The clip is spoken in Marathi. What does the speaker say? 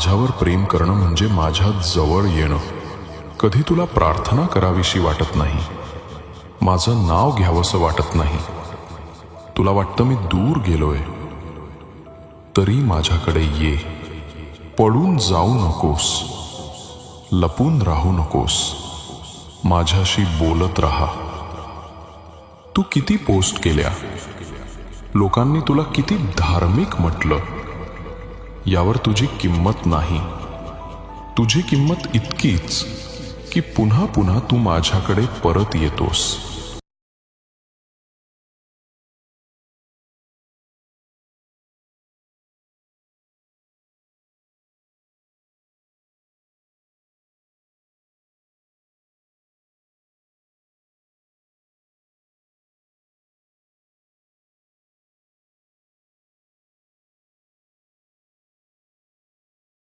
माझ्यावर प्रेम करणं म्हणजे माझ्या जवळ येणं. कधी तुला प्रार्थना करावीशी वाटत नाही, माझं नाव घ्यावंसं वाटत नाही. तुला वाटतं मी दूर गेलोय, तरी माझ्याकडे ये. पळून जाऊ नकोस, लपून राहू नकोस, माझ्याशी बोलत राहा. तू किती पोस्ट केल्या, लोकांनी तुला किती धार्मिक म्हटलं, यावर तुझी किंमत नाही. तुझी किंमत इतकीच की पुन्हा पुन्हा तू माझ्याकडे परत येतोस.